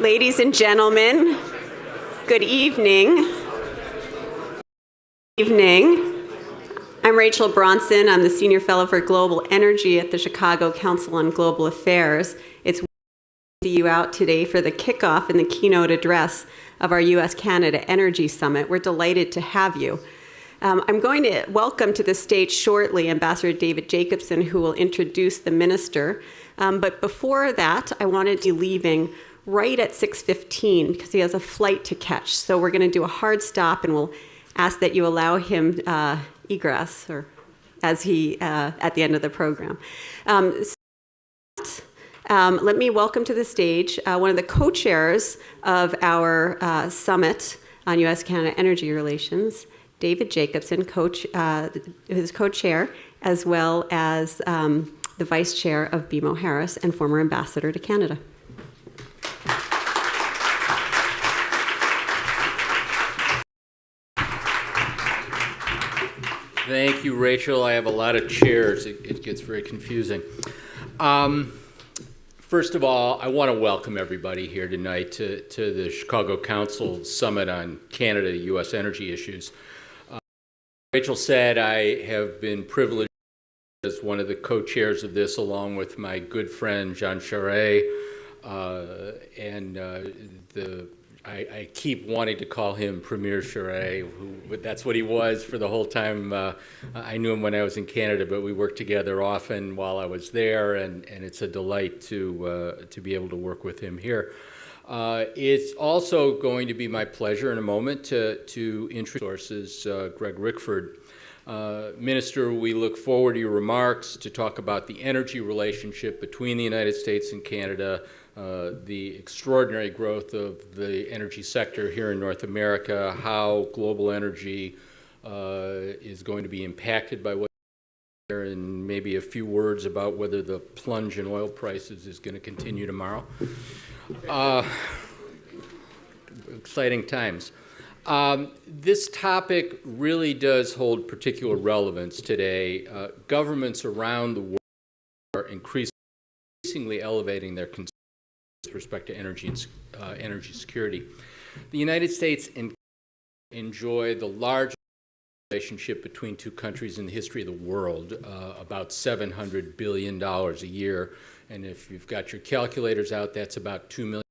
Ladies and gentlemen, good evening. I'm Rachel Bronson. I'm the Senior Fellow for Global Energy at the Chicago Council on Global Affairs. It's wonderful to see you out today for the kickoff and the keynote address of our U.S.-Canada Energy Summit. We're delighted to have you. I'm going to welcome to the stage shortly Ambassador David Jacobson, who will introduce the minister. But before that, I wanted to be leaving right at 6:15 because he has a flight to catch. So we're going to do a hard stop, and we'll ask that you allow him egress or as he at the end of the program. Let me welcome to the stage one of the co-chairs of our summit on U.S.-Canada energy relations, David Jacobson, who's co-chair, as well as the vice chair of BMO Harris and former ambassador to Canada. Thank you, Rachel. I have a lot of chairs. It gets very confusing. First of all, I want to welcome everybody here tonight to the Chicago Council Summit on Canada-U.S. Energy Issues. Rachel said I have been privileged as one of the co-chairs of this, along with my good friend Jean Charest, I keep wanting to call him Premier Charest, but that's what he was for the whole time. I knew him when I was in Canada, but we worked together often while I was there, and it's a delight to be able to work with him here. It's also going to be my pleasure in a moment to introduce Greg Rickford. Minister, we look forward to your remarks to talk about the energy relationship between the United States and Canada, the extraordinary growth of the energy sector here in North America, how global energy is going to be impacted by what's there, and maybe a few words about whether the plunge in oil prices is going to continue tomorrow. Exciting times. This topic really does hold particular relevance today. Governments around the world are increasingly elevating their concerns with respect to energy and energy security. The United States enjoy the largest relationship between two countries in the history of the world, about $700 billion a year. And if you've got your calculators out, that's about 2 million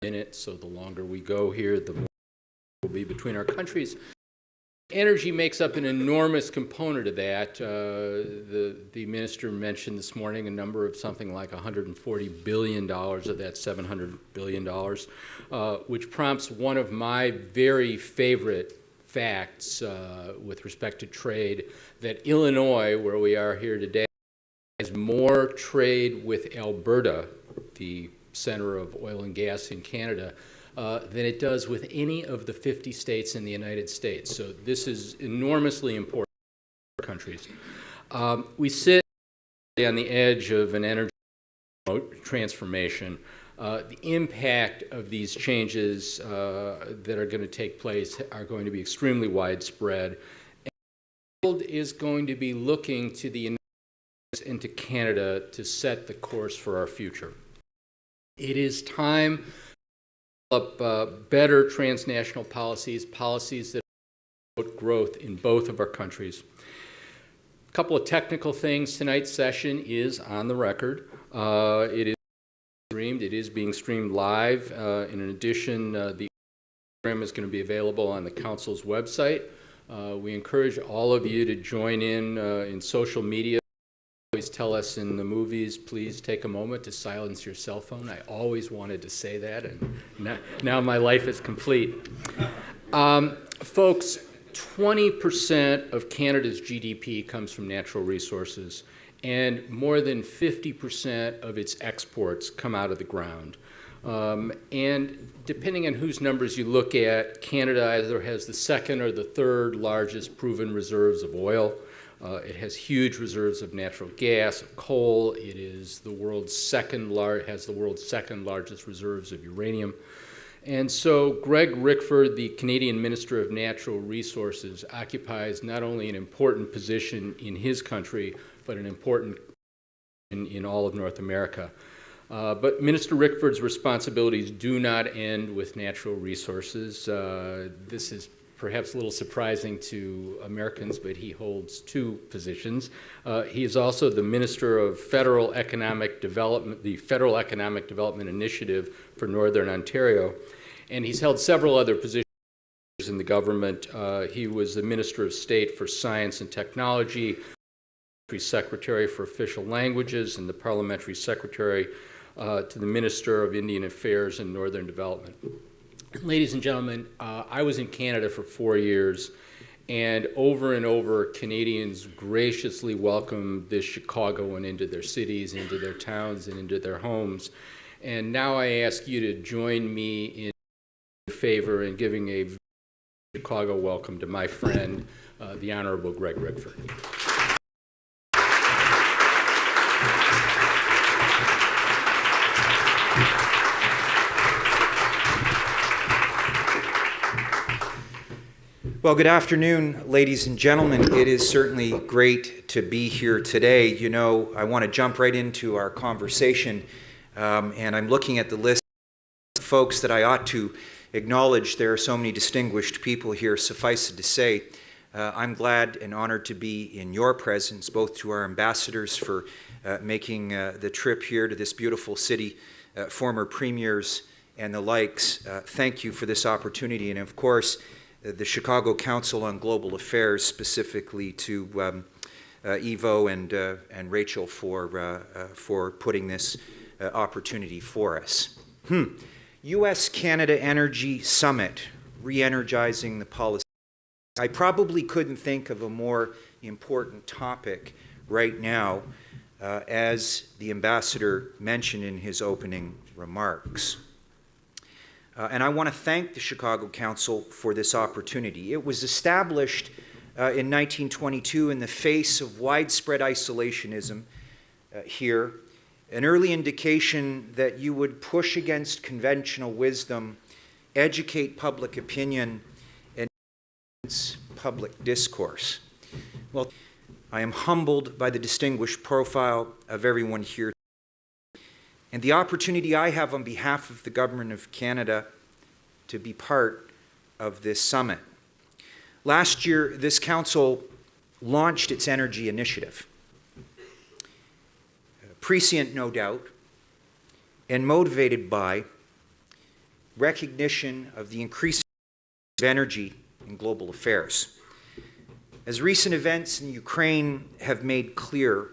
a minute. So the longer we go here, the more will be between our countries. Energy makes up an enormous component of that. The minister mentioned this morning a number of something like $140 billion of that $700 billion, which prompts one of my very favorite facts with respect to trade, that Illinois, where we are here today, has more trade with Alberta, the center of oil and gas in Canada, than it does with any of the 50 states in the United States. So this is enormously important for countries. We sit on the edge of an energy transformation. The impact of these changes that are going to take place are going to be extremely widespread. And the world is going to be looking to the United States and to Canada to set the course for our future. It is time to develop better transnational policies that promote growth in both of our countries. A couple of technical things. Tonight's session is on the record. It is being streamed live. In addition, the program is going to be available on the Council's website. We encourage all of you to join in social media. Always tell us in the movies, please take a moment to silence your cell phone. I always wanted to say that, and now my life is complete. Folks, 20% of Canada's GDP comes from natural resources, and more than 50% of its exports come out of the ground. And depending on whose numbers you look at, Canada either has the second or the third largest proven reserves of oil. It has huge reserves of natural gas, of coal. It is the world's has the world's second largest reserves of uranium. And so Greg Rickford, the Canadian Minister of Natural Resources, occupies not only an important position in his country, but an important in all of North America. But Minister Rickford's responsibilities do not end with natural resources. This is perhaps a little surprising to Americans, but he holds two positions. He is also the Minister of Federal Economic Development, the Federal Economic Development Initiative for Northern Ontario, and he's held several other positions in the government. He was the Minister of State for Science and Technology, Secretary for Official Languages, and the Parliamentary Secretary to the Minister of Indian Affairs and Northern Development. Ladies and gentlemen, I was in Canada for 4 years, and over Canadians graciously welcomed this Chicagoan into their cities, into their towns, and into their homes. And now I ask you to join me in favor in giving a Chicago welcome to my friend, the Honorable Greg Rickford. Well, good afternoon, ladies and gentlemen. It is certainly great to be here today. You know, I want to jump right into our conversation, and I'm looking at the list of folks that I ought to acknowledge. There are so many distinguished people here. Suffice it to say, I'm glad and honored to be in your presence, both to our ambassadors for making the trip here to this beautiful city, former premiers and the likes. Thank you for this opportunity, and of course, the Chicago Council on Global Affairs, specifically to Ivo and Rachel for putting this opportunity for us. U.S.-Canada Energy Summit, re-energizing the policy. I probably couldn't think of a more important topic right now, as the ambassador mentioned in his opening remarks. And I want to thank the Chicago Council for this opportunity. It was established in 1922 in the face of widespread isolationism here, an early indication that you would push against conventional wisdom, educate public opinion, and public discourse. Well, I am humbled by the distinguished profile of everyone here and the opportunity I have on behalf of the Government of Canada to be part of this summit. Last year, this council launched its energy initiative. Prescient, no doubt, and motivated by recognition of the increasing of energy in global affairs. As recent events in Ukraine have made clear,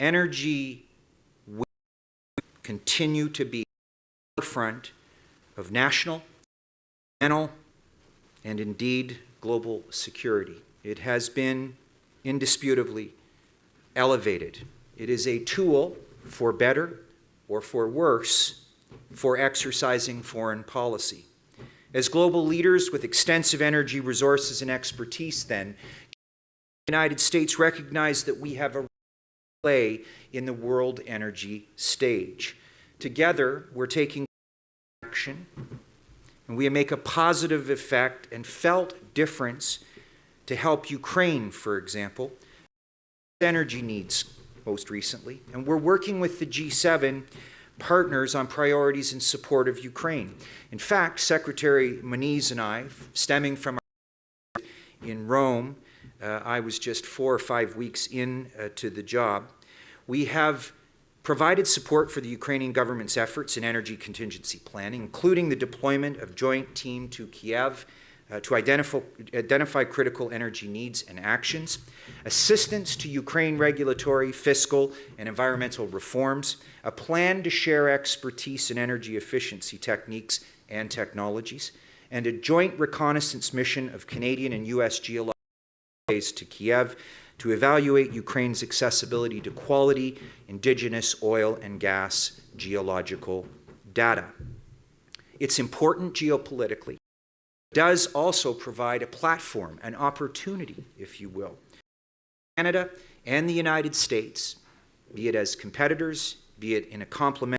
energy will continue to be at the forefront of national, and indeed global security. It has been indisputably elevated. It is a tool for better or for worse for exercising foreign policy. As global leaders with extensive energy resources and expertise, then, the United States recognize that we have a play in the world energy stage. Together, we're taking action, and we make a positive effect and felt difference to help Ukraine, for example, energy needs most recently. And we're working with the G7 partners on priorities in support of Ukraine. In fact, Secretary Moniz and I, stemming from our in Rome, I was just 4 or 5 weeks into the job, we have provided support for the Ukrainian government's efforts in energy contingency planning, including the deployment of joint team to Kiev to identify critical energy needs and actions, assistance to Ukraine regulatory, fiscal, and environmental reforms, a plan to share expertise in energy efficiency techniques and technologies, and a joint reconnaissance mission of Canadian and U.S. geological surveys to Kiev to evaluate Ukraine's accessibility to quality indigenous oil and gas geological data. It's important geopolitically. It does also provide a platform, an opportunity, if you will. Canada and the United States, be it as competitors, be it in a complementary,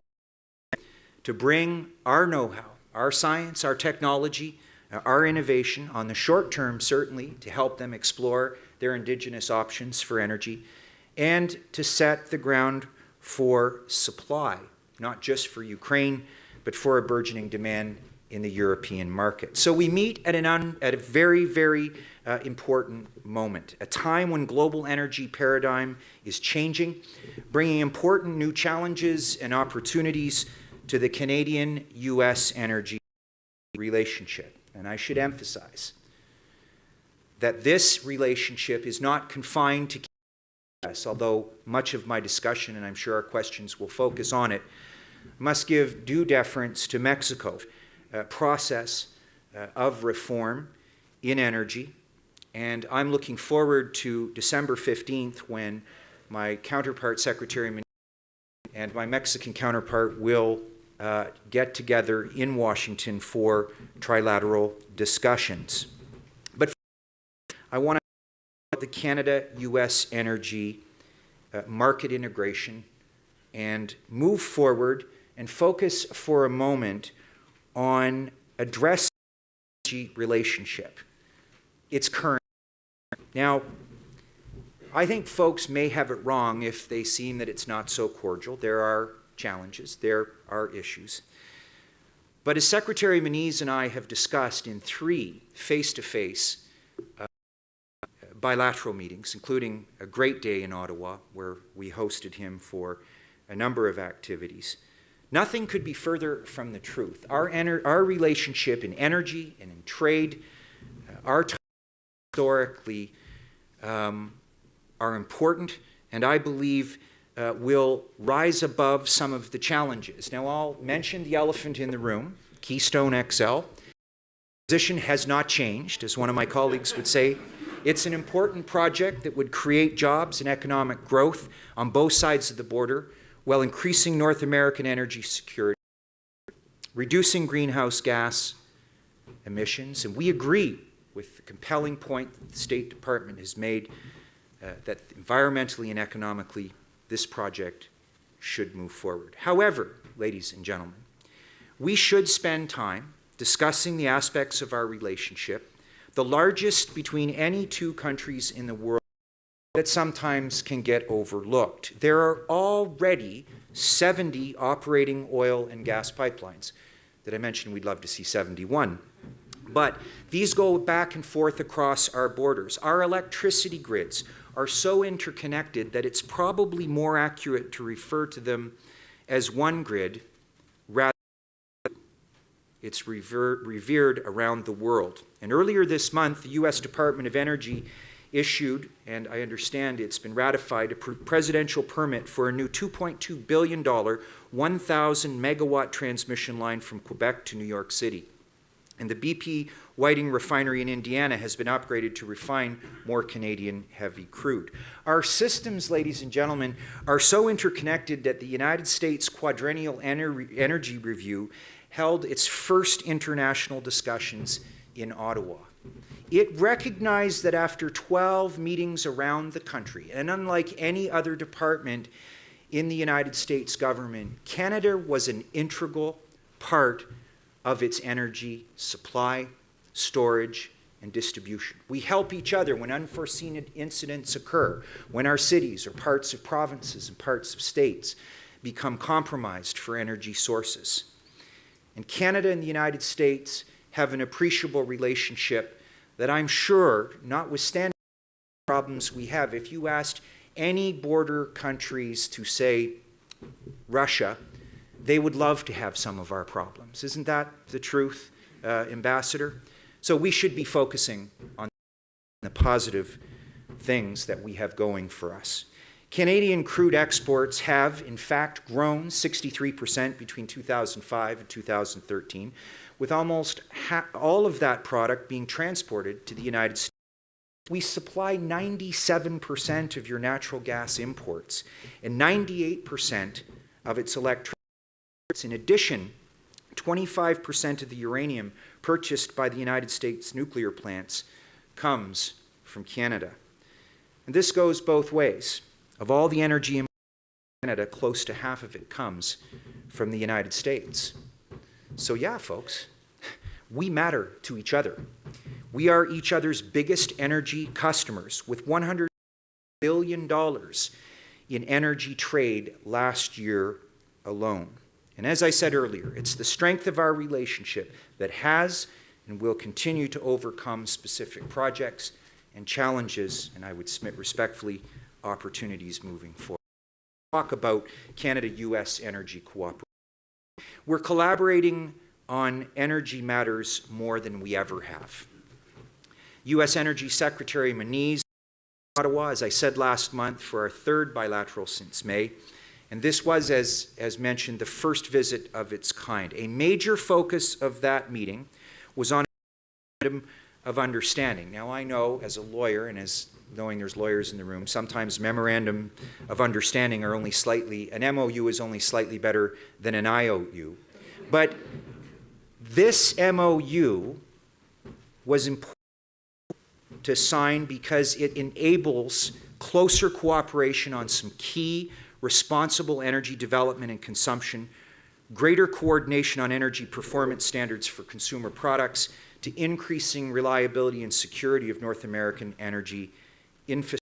to bring our know-how, our science, our technology, our innovation on the short term, certainly, to help them explore their indigenous options for energy, and to set the ground for supply not just for Ukraine, but for a burgeoning demand in the European market. So we meet at a very, very important moment, a time when global energy paradigm is changing, bringing important new challenges and opportunities to the Canadian-U.S. energy relationship. And I should emphasize that this relationship is not confined to Canada, although much of my discussion, and I'm sure our questions will focus on it, must give due deference to Mexico. Process of reform in energy. And I'm looking forward to December 15th when my counterpart, Secretary Minister, and my Mexican counterpart will get together in Washington for trilateral discussions. But I want to talk about the Canada-U.S. energy market integration and move forward and focus for a moment on addressing the energy relationship, its current. Now, I think folks may have it wrong if they seem that it's not so cordial. There are challenges, there are issues. But as Secretary Moniz and I have discussed in 3 face-to-face bilateral meetings, including a great day in Ottawa where we hosted him for a number of activities, nothing could be further from the truth. Our relationship in energy and in trade, our ties historically are important, and I believe will rise above some of the challenges. Now, I'll mention the elephant in the room, Keystone XL. The position has not changed, as one of my colleagues would say. It's an important project that would create jobs and economic growth on both sides of the border, while increasing North American energy security, reducing greenhouse gas emissions. And we agree with the compelling point that the State Department has made that environmentally and economically this project should move forward. However, ladies and gentlemen, we should spend time discussing the aspects of our relationship, the largest between any 2 countries in the world, that sometimes can get overlooked. There are already 70 operating oil and gas pipelines. That I mentioned we'd love to see 71. But these go back and forth across our borders. Our electricity grids are so interconnected that it's probably more accurate to refer to them as one grid rather than it's revered around the world. And earlier this month, the U.S. Department of Energy issued, and I understand it's been ratified, a presidential permit for a new $2.2 billion, 1,000 megawatt transmission line from Quebec to New York City. And the BP Whiting refinery in Indiana has been upgraded to refine more Canadian heavy crude. Our systems, ladies and gentlemen, are so interconnected that the United States Quadrennial Energy Review held its first international discussions in Ottawa. It recognized that after 12 meetings around the country, and unlike any other department in the United States government, Canada was an integral part of its energy supply, storage, and distribution. We help each other when unforeseen incidents occur, when our cities or parts of provinces and parts of states become compromised for energy sources. And Canada and the United States have an appreciable relationship that I'm sure, notwithstanding the problems we have, if you asked any border countries to say Russia, they would love to have some of our problems. Isn't that the truth, Ambassador? So we should be focusing on the positive things that we have going for us. Canadian crude exports have, in fact, grown 63% between 2005 and 2013, with almost all of that product being transported to the United States. We supply 97% of your natural gas imports and 98% of its electricity. In addition, 25% of the uranium purchased by the United States nuclear plants comes from Canada. And this goes both ways. Of all the energy in Canada, close to half of it comes from the United States. So yeah, folks, we matter to each other. We are each other's biggest energy customers, with $100 billion in energy trade last year alone. And as I said earlier, it's the strength of our relationship that has and will continue to overcome specific projects and challenges, and I would submit respectfully, opportunities moving forward. Talk about Canada-U.S. energy cooperation. We're collaborating on energy matters more than we ever have. U.S. Energy Secretary Moniz in Ottawa, as I said last month, for our third bilateral since May, and this was, as mentioned, the first visit of its kind. A major focus of that meeting was on a memorandum of understanding. Now, I know as a lawyer, and as knowing there's lawyers in the room, sometimes memorandum of understanding are only slightly, an MOU is only slightly better than an IOU. But this MOU was important to sign because it enables closer cooperation on some key responsible energy development and consumption, greater coordination on energy performance standards for consumer products, to increasing reliability and security of North American energy infrastructure,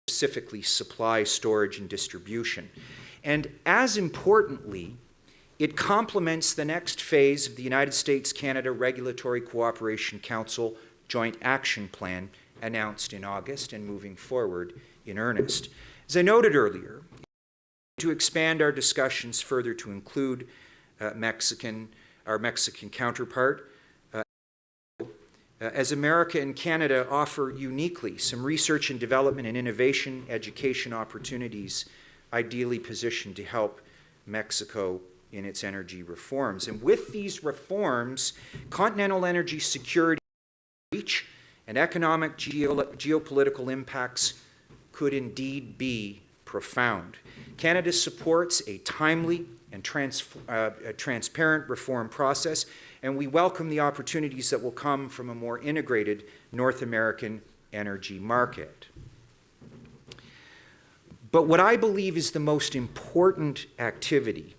specifically supply, storage, and distribution. And as importantly, it complements the next phase of the United States-Canada Regulatory Cooperation Council Joint Action Plan announced in August and moving forward in earnest. As I noted earlier, to expand our discussions further to include our Mexican counterpart, as America and Canada offer uniquely some research and development and innovation education opportunities ideally positioned to help Mexico in its energy reforms. And with these reforms, continental energy security reach and economic geopolitical impacts could indeed be profound. Canada supports a timely and transparent reform process, and we welcome the opportunities that will come from a more integrated North American energy market. But what I believe is the most important activity,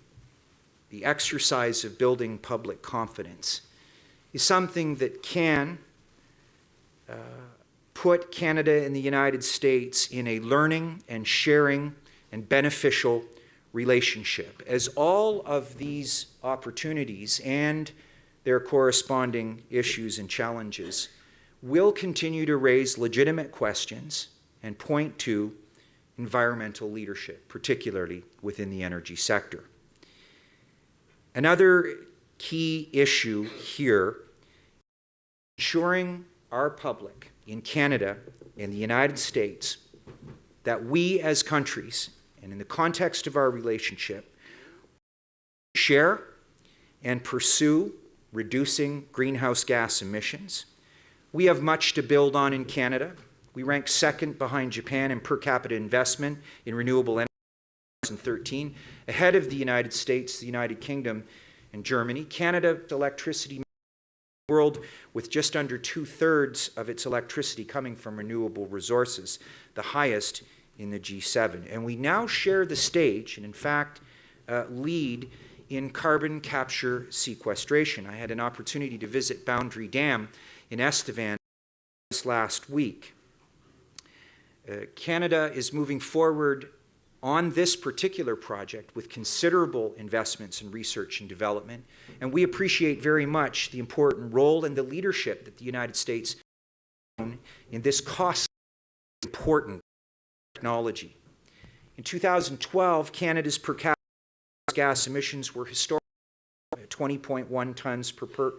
the exercise of building public confidence, is something that can put Canada and the United States in a learning and sharing and beneficial relationship, as all of these opportunities and their corresponding issues and challenges will continue to raise legitimate questions and point to environmental leadership, particularly within the energy sector. Another key issue here, ensuring our public in Canada and the United States that we as countries, and in the context of our relationship, share and pursue reducing greenhouse gas emissions. We have much to build on in Canada. We rank second behind Japan in per capita investment in renewable energy in 2013, ahead of the United States, the United Kingdom, and Germany. Canada's electricity world with just under 2/3 of its electricity coming from renewable resources, the highest in the G7. And we now share the stage and, in fact, lead in carbon capture sequestration. I had an opportunity to visit Boundary Dam in Estevan this last week. Canada is moving forward on this particular project with considerable investments in research and development, and we appreciate very much the important role and the leadership that the United States has in this costly, important technology. In 2012, Canada's per capita gas emissions were historically 20.1 tons per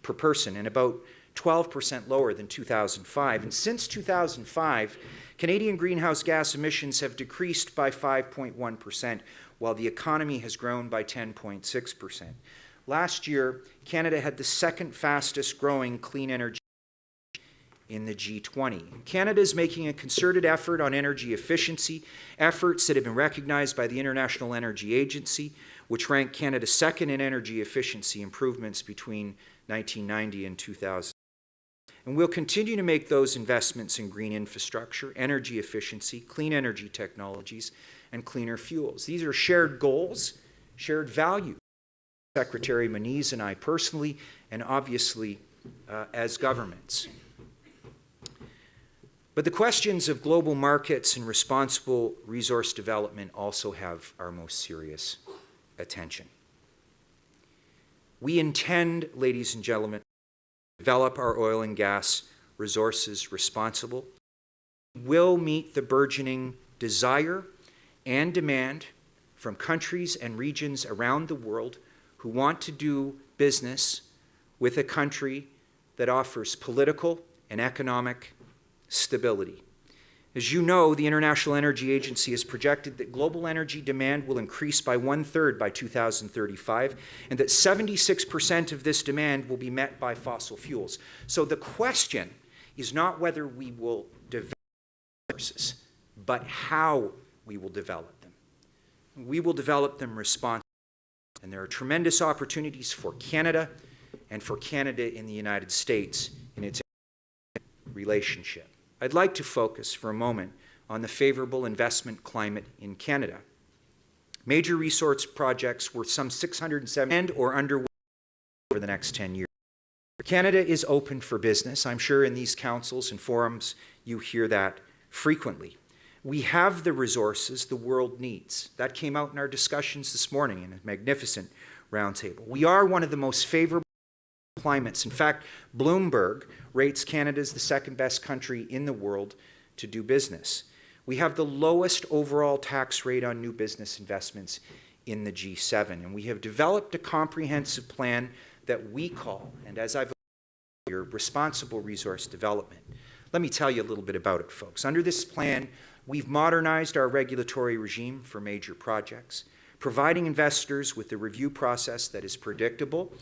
person and about 12% lower than 2005. And since 2005, Canadian greenhouse gas emissions have decreased by 5.1%, while the economy has grown by 10.6%. Last year, Canada had the second fastest growing clean energy in the G20. Canada is making a concerted effort on energy efficiency, efforts that have been recognized by the International Energy Agency, which ranked Canada second in energy efficiency improvements between 1990 and 2000. And we'll continue to make those investments in green infrastructure, energy efficiency, clean energy technologies, and cleaner fuels. These are shared goals, shared values. Secretary Moniz and I personally, and obviously as governments. But the questions of global markets and responsible resource development also have our most serious attention. We intend, ladies and gentlemen, to develop our oil and gas resources responsibly. We will meet the burgeoning desire and demand from countries and regions around the world who want to do business with a country that offers political and economic stability. As you know, the International Energy Agency has projected that global energy demand will increase by 1/3 by 2035, and that 76% of this demand will be met by fossil fuels. So the question is not whether we will develop resources, but how we will develop them. We will develop them responsibly, and there are tremendous opportunities for Canada and for Canada in the United States in its relationship. I'd like to focus for a moment on the favorable investment climate in Canada. Major resource projects worth some $670 and or underway over the next 10 years. Canada is open for business. I'm sure in these councils and forums you hear that frequently. We have the resources the world needs. That came out in our discussions this morning in a magnificent roundtable. We are one of the most favorable climates. In fact, Bloomberg rates Canada as the second best country in the world to do business. We have the lowest overall tax rate on new business investments in the G7, and we have developed a comprehensive plan that we call, and as I've here, responsible resource development. Let me tell you a little bit about it, folks. Under this plan, we've modernized our regulatory regime for major projects, providing investors with a review process that is predictable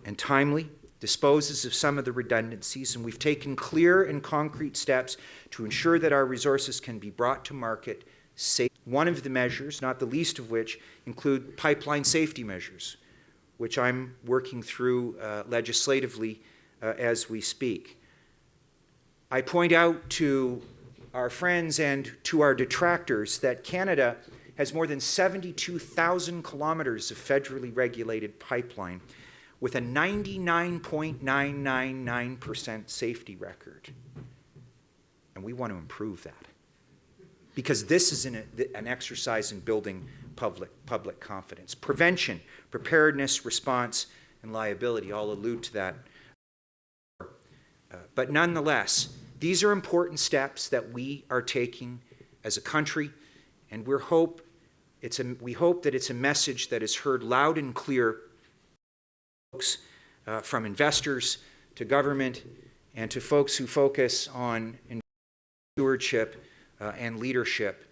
and timely, disposes of some of the redundancies, and we've taken clear and concrete steps to ensure that our resources can be brought to market safely. One of the measures, not the least of which, include pipeline safety measures, which I'm working through legislatively as we speak. I point out to our friends and to our detractors that Canada has more than 72,000 kilometers of federally regulated pipeline with a 99.999% safety record. And we want to improve that, because this is an exercise in building public confidence. Prevention, preparedness, response, and liability all allude to that. But nonetheless, these are important steps that we are taking as a country, and we hope that it's a message that is heard loud and clear from investors to government and to folks who focus on stewardship and leadership,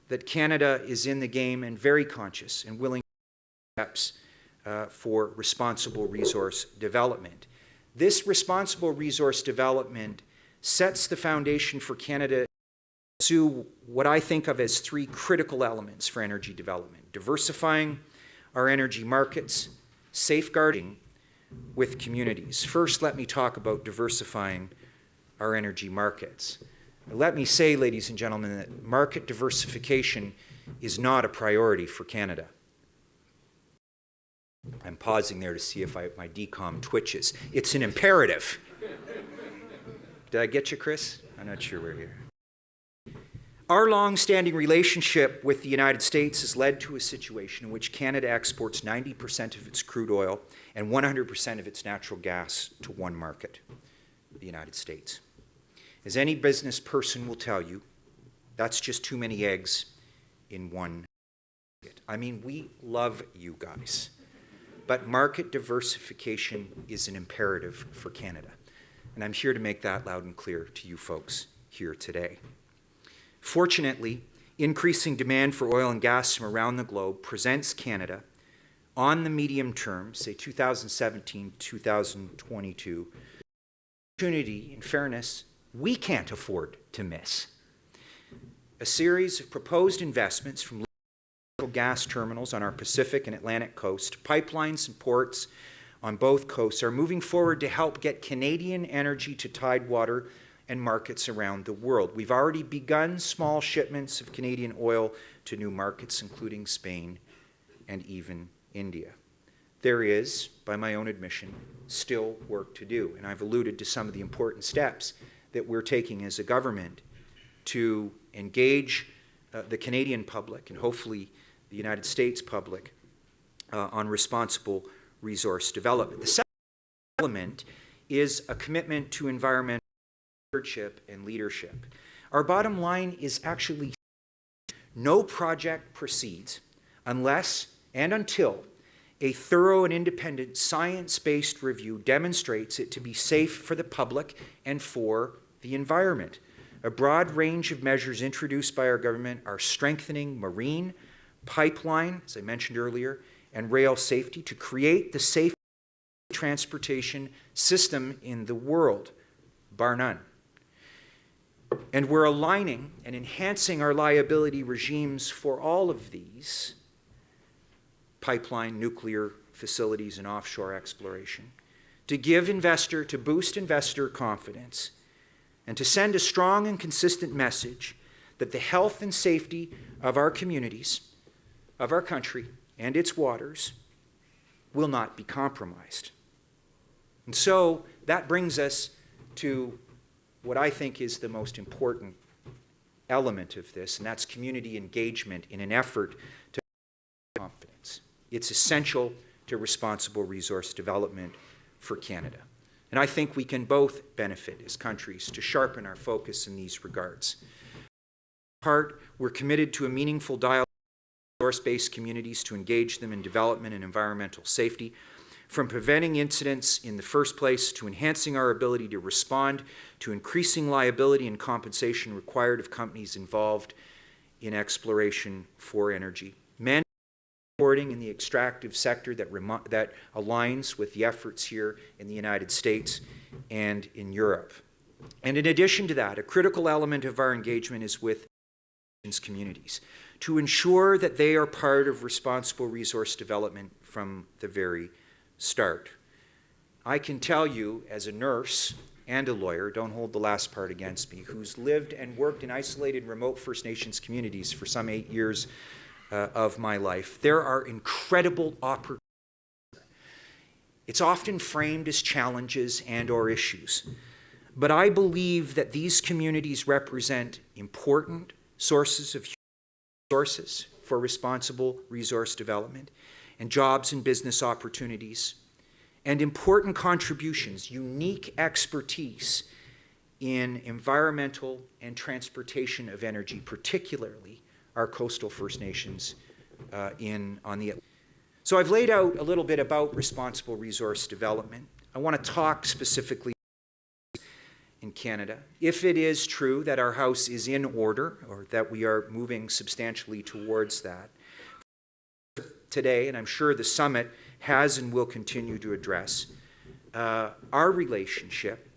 that Canada is in the game and very conscious and willing to take steps for responsible resource development. This responsible resource development sets the foundation for Canada to pursue what I think of as three critical elements for energy development: diversifying our energy markets, safeguarding with communities. First, let me talk about diversifying our energy markets. Let me say, ladies and gentlemen, that market diversification is not a priority for Canada. I'm pausing there to see if my decom twitches. It's an imperative. Did I get you, Chris? I'm not sure we're here. Our long-standing relationship with the United States has led to a situation in which Canada exports 90% of its crude oil and 100% of its natural gas to one market, the United States. As any business person will tell you, that's just too many eggs in one basket. I mean, we love you guys, but market diversification is an imperative for Canada. And I'm here to make that loud and clear to you folks here today. Fortunately, increasing demand for oil and gas from around the globe presents Canada, on the medium term, say 2017, 2022, opportunity, in fairness, we can't afford to miss. A series of proposed investments from natural gas terminals on our Pacific and Atlantic coast, pipelines and ports on both coasts are moving forward to help get Canadian energy to tidewater and markets around the world. We've already begun small shipments of Canadian oil to new markets, including Spain and even India. There is, by my own admission, still work to do, and I've alluded to some of the important steps that we're taking as a government to engage the Canadian public and hopefully the United States public on responsible resource development. The second element is a commitment to environmental stewardship and leadership. Our bottom line is actually no project proceeds unless and until a thorough and independent science-based review demonstrates it to be safe for the public and for the environment. A broad range of measures introduced by our government are strengthening marine, pipeline, as I mentioned earlier, and rail safety to create the safe transportation system in the world, bar none. And we're aligning and enhancing our liability regimes for all of these pipeline, nuclear facilities, and offshore exploration to boost investor confidence and to send a strong and consistent message that the health and safety of our communities, of our country, and its waters will not be compromised. And so that brings us to what I think is the most important element of this, and that's community engagement in an effort to confidence. It's essential to responsible resource development for Canada. And I think we can both benefit as countries to sharpen our focus in these regards. Part, we're committed to a meaningful dialogue with resource-based communities to engage them in development and environmental safety, from preventing incidents in the first place to enhancing our ability to respond to increasing liability and compensation required of companies involved in exploration for energy. Reporting in the extractive sector that aligns with the efforts here in the United States and in Europe. And in addition to that, a critical element of our engagement is with communities to ensure that they are part of responsible resource development from the very start. I can tell you as a nurse and a lawyer, don't hold the last part against me, who's lived and worked in isolated remote First Nations communities for some 8 years of my life, there are incredible opportunities. It's often framed as challenges and or issues, but I believe that these communities represent important sources of resources for responsible resource development and jobs and business opportunities, and important contributions, unique expertise in environmental and transportation of energy, particularly our coastal First Nations on the. So I've laid out a little bit about responsible resource development. I want to talk specifically in Canada. If it is true that our House is in order, or that we are moving substantially towards that, today, and I'm sure the summit has and will continue to address, our relationship,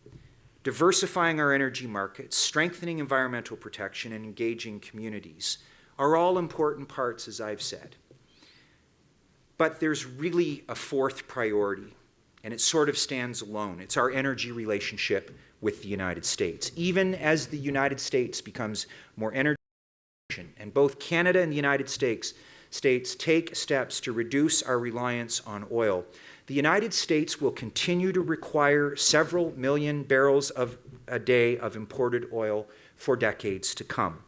diversifying our energy markets, strengthening environmental protection, and engaging communities are all important parts, as I've said. But there's really a fourth priority, and it sort of stands alone. It's our energy relationship with the United States. Even as the United States becomes more energy efficient, and both Canada and the United States take steps to reduce our reliance on oil, the United States will continue to require several million barrels a day of imported oil for decades to come.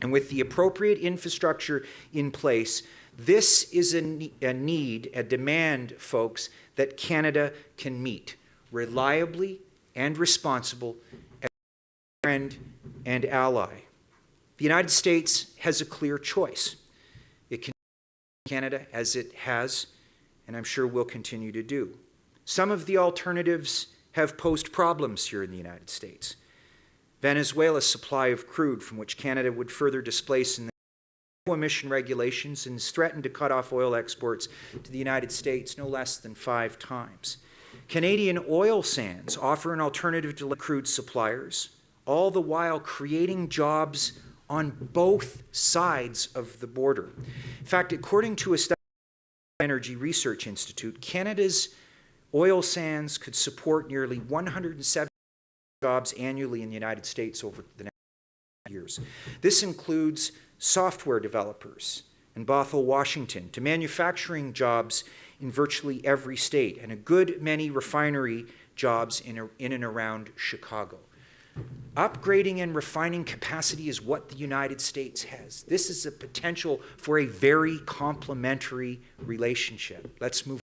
And with the appropriate infrastructure in place, this is a need, a demand, folks, that Canada can meet reliably and responsible as a friend and ally. The United States has a clear choice. It can Canada as it has, and I'm sure will continue to do. Some of the alternatives have posed problems here in the United States. Venezuela's supply of crude, from which Canada would further displace in the emission regulations, and has threatened to cut off oil exports to the United States no less than 5 times. Canadian oil sands offer an alternative to crude suppliers, all the while creating jobs on both sides of the border. In fact, according to a study by the Energy Research Institute, Canada's oil sands could support nearly 170 jobs annually in the United States over the next years. This includes software developers in Bothell, Washington, to manufacturing jobs in virtually every state, and a good many refinery jobs in and around Chicago. Upgrading and refining capacity is what the United States has. This is a potential for a very complementary relationship. Let's move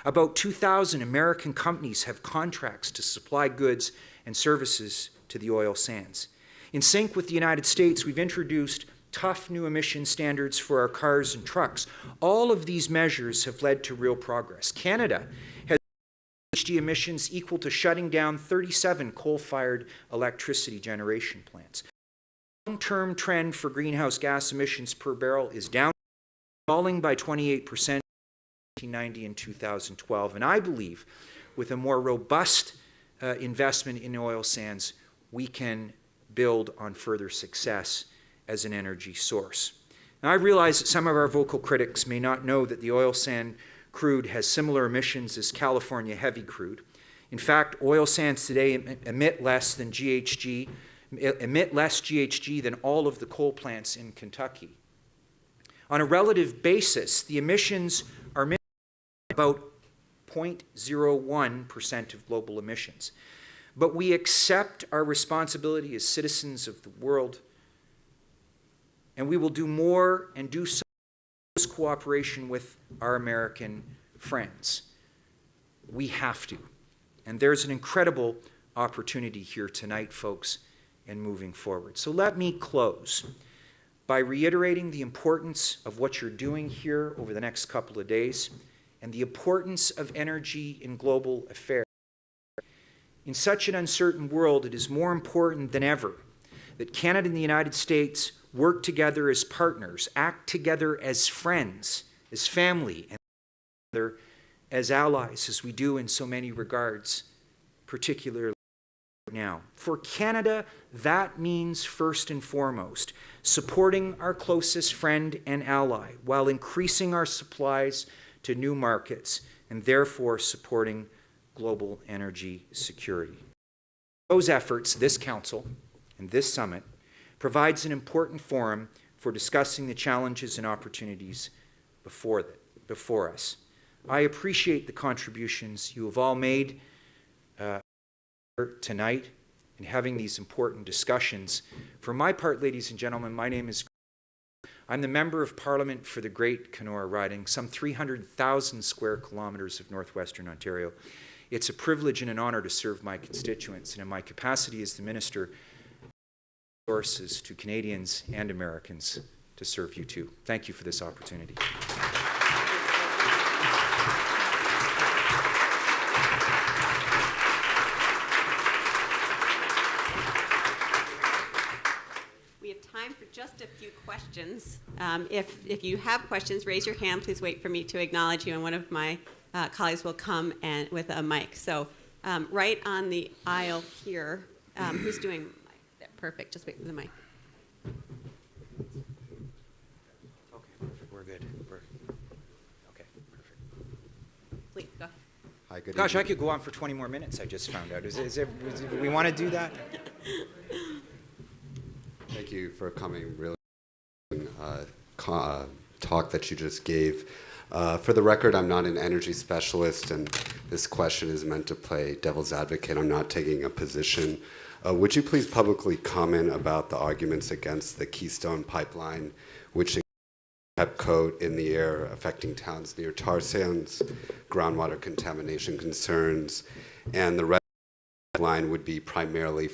on. About 2,000 American companies have contracts to supply goods and services to the oil sands. In sync with the United States, we've introduced tough new emission standards for our cars and trucks. All of these measures have led to real progress. Canada has GHG emissions equal to shutting down 37 coal-fired electricity generation plants. The long-term trend for greenhouse gas emissions per barrel is down, falling by 28% 1990 and 2012. And I believe with a more robust investment in oil sands, we can build on further success as an energy source. Now, I realize that some of our vocal critics may not know that the oil sand crude has similar emissions as California heavy crude. In fact, oil sands today emit less GHG than all of the coal plants in Kentucky. On a relative basis, the emissions are about 0.01% of global emissions. But we accept our responsibility as citizens of the world, and we will do more and do so in close cooperation with our American friends. We have to. And there's an incredible opportunity here tonight, folks, and moving forward. So let me close by reiterating the importance of what you're doing here over the next couple of days and the importance of energy in global affairs. In such an uncertain world, it is more important than ever that Canada and the United States work together as partners, act together as friends, as family, and together as allies, as we do in so many regards, particularly now. For Canada, that means first and foremost supporting our closest friend and ally while increasing our supplies to new markets and therefore supporting global energy security. Those efforts, this Council and this summit provides an important forum for discussing the challenges and opportunities before us. I appreciate the contributions you have all made tonight in having these important discussions. For my part, ladies and gentlemen, my name is I'm the Member of Parliament for the Great Kenora Riding, some 300,000 square kilometers of northwestern Ontario. It's a privilege and an honor to serve my constituents, and in my capacity as the Minister, resources to Canadians and Americans to serve you too. Thank you for this opportunity. For just a few questions. If you have questions, raise your hand. Please wait for me to acknowledge you, and one of my colleagues will come and with a mic. So right on the aisle here, who's doing mic? There, perfect. Just wait for the mic. Okay, perfect. We're good. Okay, perfect. Please, go ahead. Hi, good Gosh, I evening. could go on for 20 more minutes, I just found out. Do we want to do that? Thank you for coming. Really talk that you just gave. For the record, I'm not an energy specialist, and this question is meant to play devil's advocate. I'm not taking a position. Would you please publicly comment about the arguments against the Keystone Pipeline, which include coat in the air affecting towns near tar sands, groundwater contamination concerns, and the red line would be primarily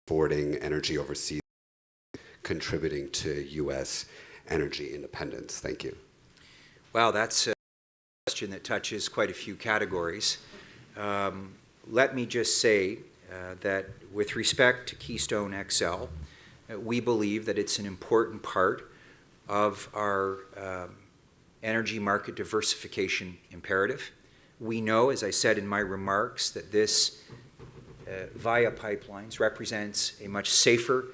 forwarding energy overseas, contributing to U.S. energy independence? Thank you. Wow, that's a question that touches quite a few categories. Let me just say that with respect to Keystone XL, we believe that it's an important part of our energy market diversification imperative. We know, as I said in my remarks, that this via pipelines represents a much safer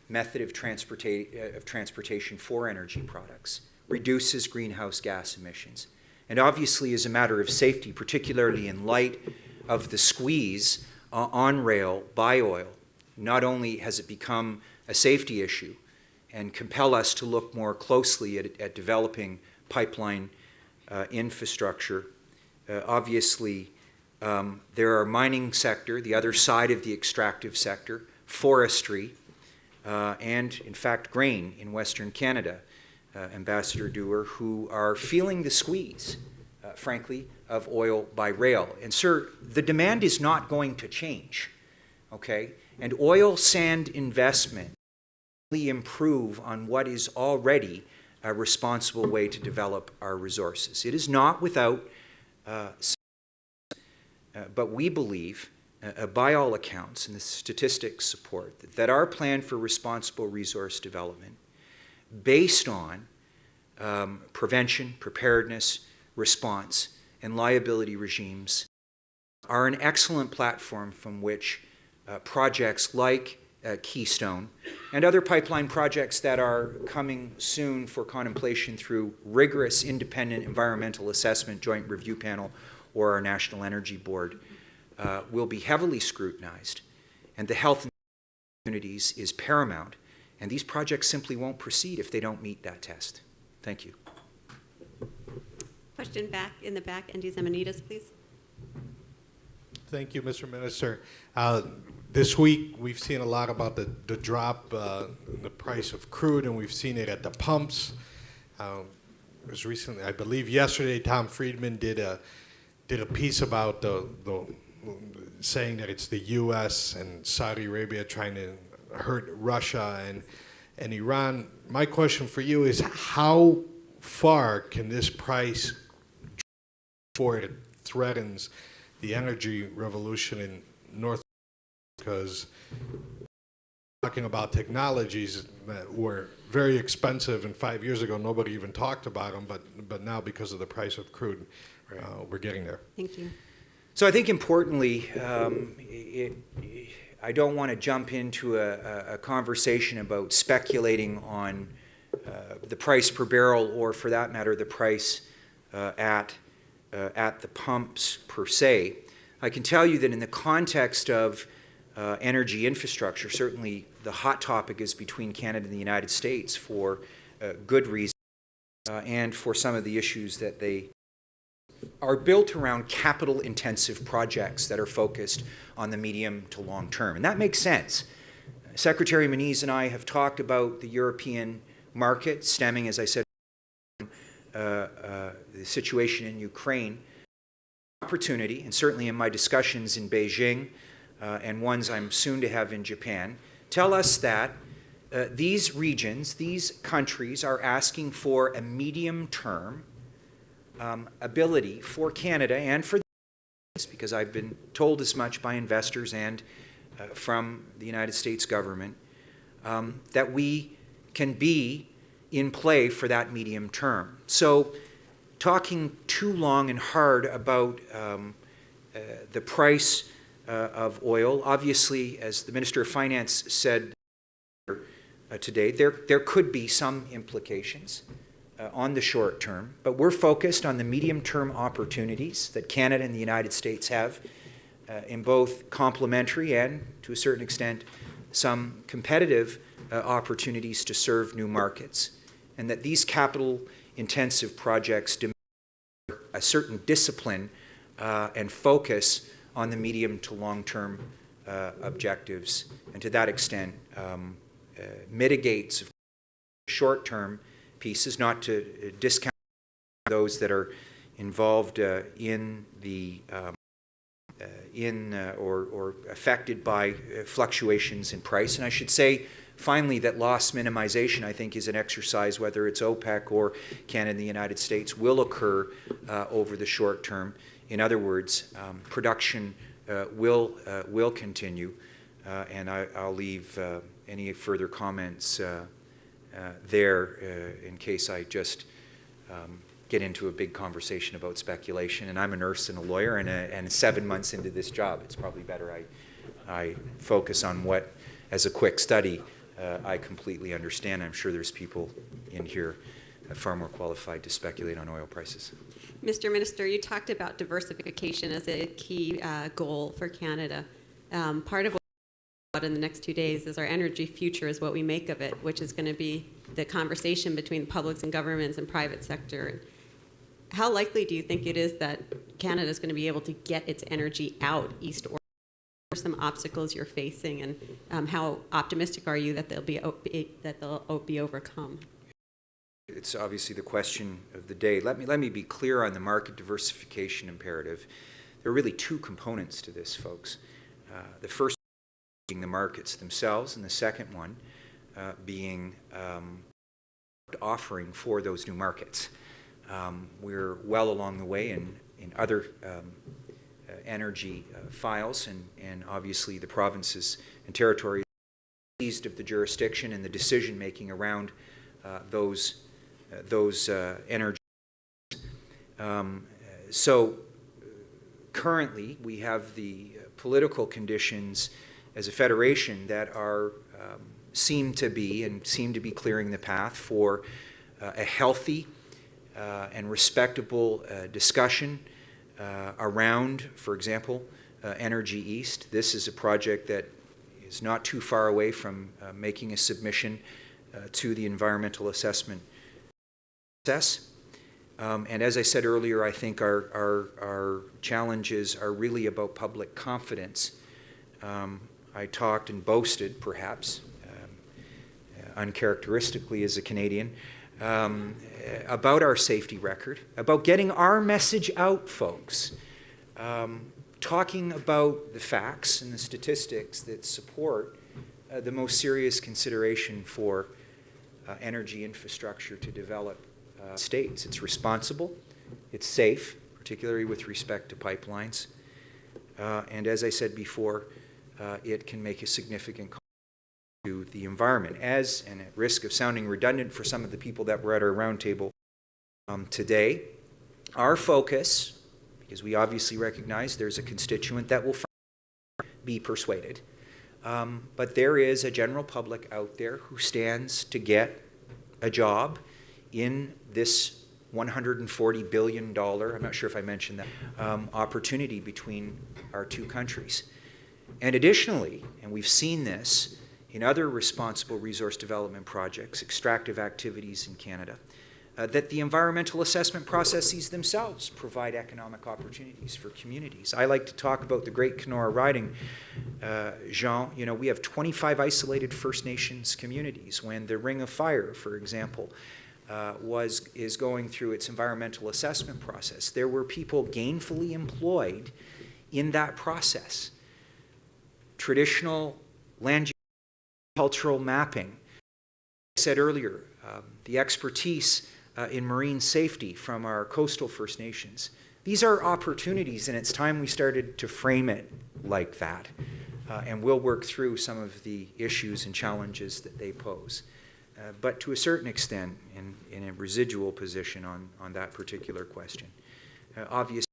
method of transportation for energy products, reduces greenhouse gas emissions, and obviously is a matter of safety, particularly in light of the squeeze on rail by oil. Not only has it become a safety issue and compel us to look more closely at developing pipeline infrastructure, obviously there are mining sector, the other side of the extractive sector, forestry, and in fact grain in Western Canada, Ambassador Dewar, who are feeling the squeeze frankly, of oil by rail. And sir, the demand is not going to change, okay? And oil sand investment will improve on what is already a responsible way to develop our resources. It is not without, but we believe, by all accounts, and the statistics support, that our plan for responsible resource development, based on prevention, preparedness, response, and liability regimes, are an excellent platform from which projects like Keystone and other pipeline projects that are coming soon for contemplation through rigorous independent environmental assessment joint review panel or our National Energy Board will be heavily scrutinized, and the health and communities is paramount, and these projects simply won't proceed if they don't meet that test. Thank you. Question back in the back, Andy Zemenitas, please. Thank you, Mr. Minister. This week, we've seen a lot about the drop in the price of crude, and we've seen it at the pumps. It was recently, I believe yesterday, Tom Friedman did a piece about the saying that it's the U.S. and Saudi Arabia trying to hurt Russia and Iran. My question for you is, how far can this price before it threatens the energy revolution in North America? Because talking about technologies that were very expensive, and 5 years ago nobody even talked about them, but now because of the price of crude, we're getting there. Thank you. So I think importantly, I don't want to jump into a conversation about speculating on the price per barrel, or for that matter, the price at the pumps per se. I can tell you that in the context of energy infrastructure, certainly the hot topic is between Canada and the United States for good reason, and for some of the issues that they are built around capital-intensive projects that are focused on the medium to long term. And that makes sense. Secretary Moniz and I have talked about the European market stemming, as I said, the situation in Ukraine. Opportunity, and certainly in my discussions in Beijing and ones I'm soon to have in Japan, tell us that these regions, these countries are asking for a medium-term ability for Canada and for the States, because I've been told as much by investors and from the United States government, that we can be in play for that medium term. So talking too long and hard about the price of oil, obviously, as the Minister of Finance said today, there could be some implications on the short term, but we're focused on the medium-term opportunities that Canada and the United States have in both complementary and, to a certain extent, some competitive opportunities to serve new markets, and that these capital-intensive projects demand a certain discipline and focus on the medium to long-term objectives, and to that extent mitigates short-term pieces, not to discount those that are involved in the or affected by fluctuations in price. And I should say, finally, that loss minimization, I think, is an exercise, whether it's OPEC or Canada and the United States, will occur over the short term. In other words, production will continue, and I'll leave any further comments there in case I just get into a big conversation about speculation. And I'm a nurse and a lawyer, and 7 months into this job, it's probably better I focus on what, as a quick study, I completely understand. I'm sure there's people in here far more qualified to speculate on oil prices. Mr. Minister, you talked about diversification as a key goal for Canada. Part of what we'll talk about in the next 2 days is our energy future, is what we make of it, which is going to be the conversation between publics and governments and private sector. How likely do you think it is that Canada is going to be able to get its energy out east or west? What are some obstacles you're facing, and how optimistic are you that they'll be overcome? It's obviously the question of the day. Let me be clear on the market diversification imperative. There are really two components to this, folks. The first being the markets themselves, and the second one being offering for those new markets. We're well along the way in other energy files, and obviously the provinces and territories seized of the jurisdiction and the decision making around those energy. So currently we have the political conditions as a federation that are seem to be clearing the path for a healthy and respectable discussion around, for example, Energy East. This is a project that is not too far away from making a submission to the environmental assessment process. And as I said earlier, I think our challenges are really about public confidence. I talked and boasted, perhaps, uncharacteristically as a Canadian, about our safety record, about getting our message out, folks, talking about the facts and the statistics that support the most serious consideration for energy infrastructure to develop states. It's responsible, it's safe, particularly with respect to pipelines, and as I said before, it can make a significant contribution to the environment. And at risk of sounding redundant for some of the people that were at our roundtable today, our focus, because we obviously recognize there's a constituent that will be persuaded, but there is a general public out there who stands to get a job in this $140 billion, I'm not sure if I mentioned that, opportunity between our two countries. And additionally, and we've seen this in other responsible resource development projects, extractive activities in Canada, that the environmental assessment processes themselves provide economic opportunities for communities. I like to talk about the Great Kenora Riding, Jean. You know, we have 25 isolated First Nations communities. When the Ring of Fire, for example, is going through its environmental assessment process, there were people gainfully employed in that process. Traditional land use, cultural mapping. I said earlier, the expertise in marine safety from our coastal First Nations. These are opportunities, and it's time we started to frame it like that. And we'll work through some of the issues and challenges that they pose. But to a certain extent, in a residual position on that particular question. Obviously,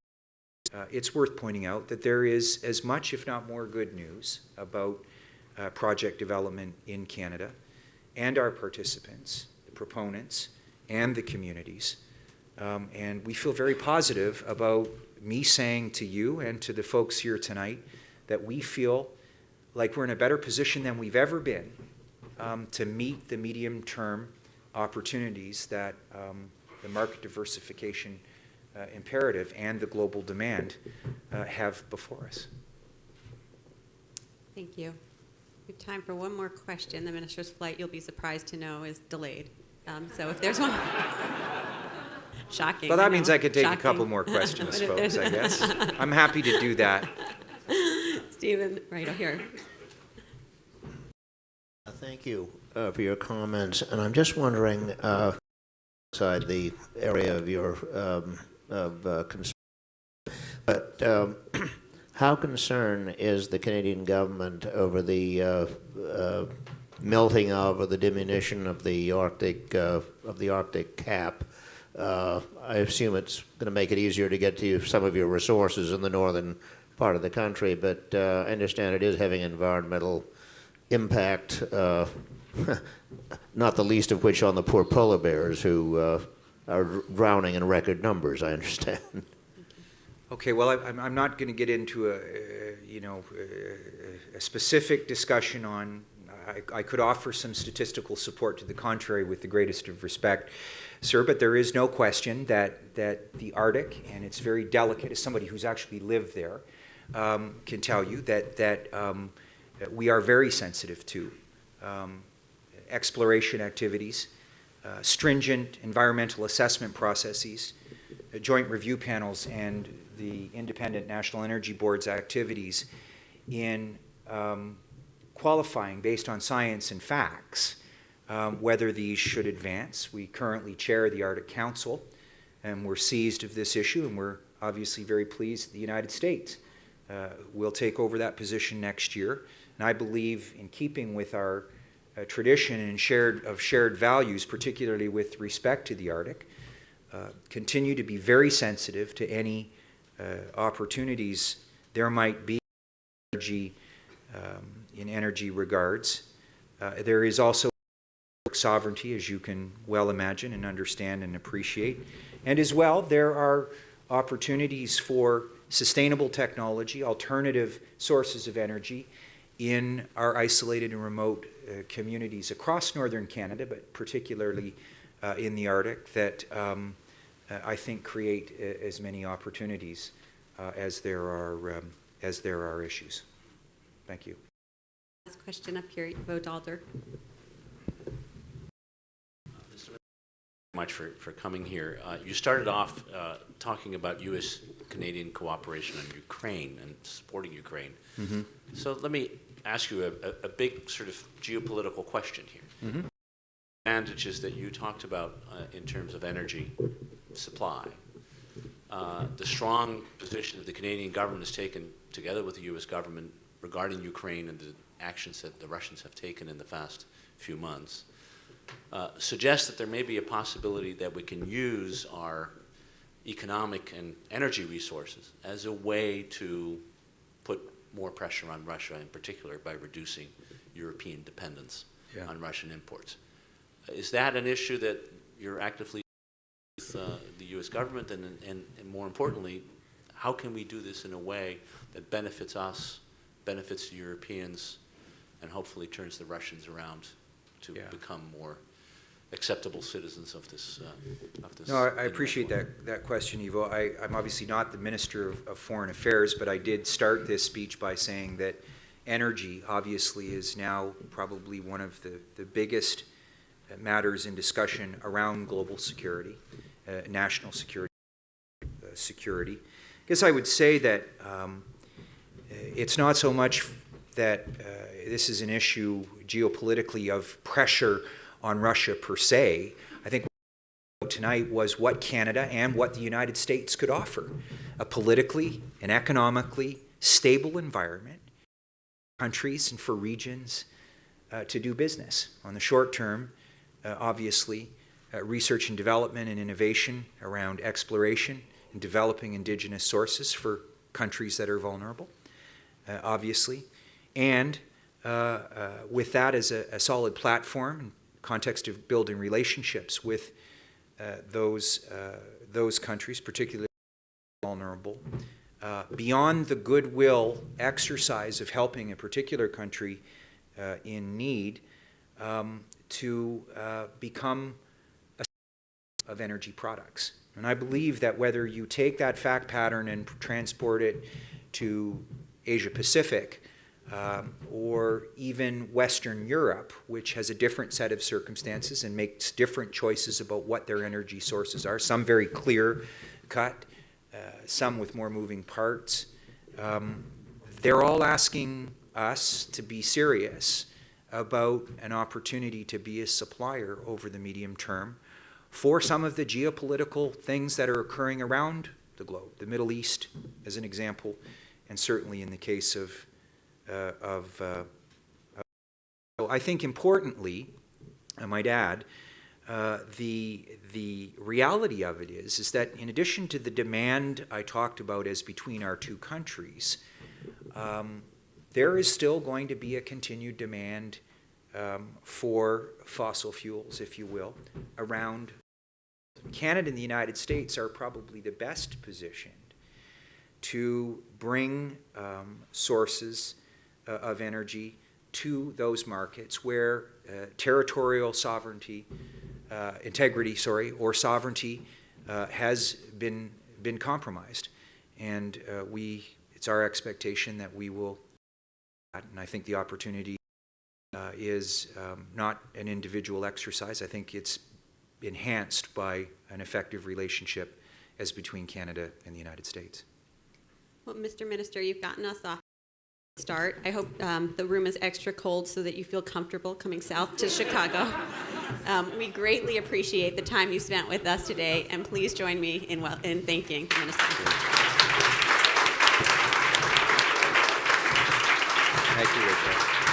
it's worth pointing out that there is as much, if not more, good news about project development in Canada and our participants, the proponents, and the communities. And we feel very positive about me saying to you and to the folks here tonight that we feel like we're in a better position than we've ever been to meet the medium-term opportunities that the market diversification imperative and the global demand have before us. Thank you. We have time for one more question. The minister's flight, you'll be surprised to know, is delayed. So if there's one... Shocking. Well, that means I could take a couple more questions, folks, I guess. I'm happy to do that. Stephen, right here. Thank you for your comments. And I'm just wondering, outside the area of your concern, but how concerned is the Canadian government over the melting of or the diminution of the Arctic cap? I assume it's going to make it easier to get to some of your resources in the northern part of the country, but I understand it is having environmental impact, not the least of which on the poor polar bears who are drowning in record numbers, I understand. Okay, well, I'm not going to get into a specific discussion on. I could offer some statistical support to the contrary with the greatest of respect, sir, but there is no question that the Arctic, and it's very delicate, as somebody who's actually lived there, can tell you that we are very sensitive to exploration activities stringent environmental assessment processes, joint review panels, and the Independent National Energy Board's activities in qualifying based on science and facts whether these should advance. We currently chair the Arctic Council, and we're seized of this issue, and we're obviously very pleased the United States will take over that position next year. And I believe, in keeping with our tradition and shared values, particularly with respect to the Arctic, continue to be very sensitive to any opportunities there might be in energy regards. There is also sovereignty, as you can well imagine and understand and appreciate. And as well, there are opportunities for sustainable technology, alternative sources of energy in our isolated and remote communities across northern Canada, but particularly in the Arctic, that I think create as many opportunities as there are issues. Thank you. Last question up here, Ivo Dalder. Much for coming here. You started off talking about U.S.-Canadian cooperation on Ukraine and supporting Ukraine. Mm-hmm. So let me ask you a big sort of geopolitical question here. Mm-hmm. Advantages that you talked about in terms of energy supply, the strong position that the Canadian government has taken together with the U.S. government regarding Ukraine and the actions that the Russians have taken in the past few months, suggests that there may be a possibility that we can use our economic and energy resources as a way to put more pressure on Russia, in particular by reducing European dependence on Russian imports. Is that an issue that you're actively with the U.S. government? And more importantly, how can we do this in a way that benefits us, benefits the Europeans, and hopefully turns the Russians around to become more acceptable citizens of this? No, I appreciate that question, Ivo. I'm obviously not the Minister of Foreign Affairs, but I did start this speech by saying that energy obviously is now probably one of the biggest matters in discussion around global security, national security. I guess I would say that it's not so much that this is an issue geopolitically of pressure on Russia per se. I think what tonight was what Canada and what the United States could offer: a politically and economically stable environment for countries and for regions to do business. On the short term, obviously, research and development and innovation around exploration and developing indigenous sources for countries that are vulnerable, obviously. And with that as a solid platform in context of building relationships with those countries, particularly vulnerable, beyond the goodwill exercise of helping a particular country in need to become a of energy products. And I believe that whether you take that fact pattern and transport it to Asia Pacific, or even Western Europe, which has a different set of circumstances and makes different choices about what their energy sources are, some very clear cut, some with more moving parts. They're all asking us to be serious about an opportunity to be a supplier over the medium term for some of the geopolitical things that are occurring around the globe, the Middle East as an example, and certainly in the case of I think importantly, I might add, the reality of it is that in addition to the demand I talked about as between our two countries, there is still going to be a continued demand for fossil fuels, if you will, around. Canada and the United States are probably the best positioned to bring sources of energy to those markets where territorial sovereignty, or sovereignty has been compromised. And it's our expectation that we will, and I think the opportunity is not an individual exercise. I think it's enhanced by an effective relationship as between Canada and the United States. Well, Mr. Minister, you've gotten us off to start. I hope the room is extra cold so that you feel comfortable coming south to Chicago. We greatly appreciate the time you spent with us today, and please join me in thanking the Minister. Thank you, Richard.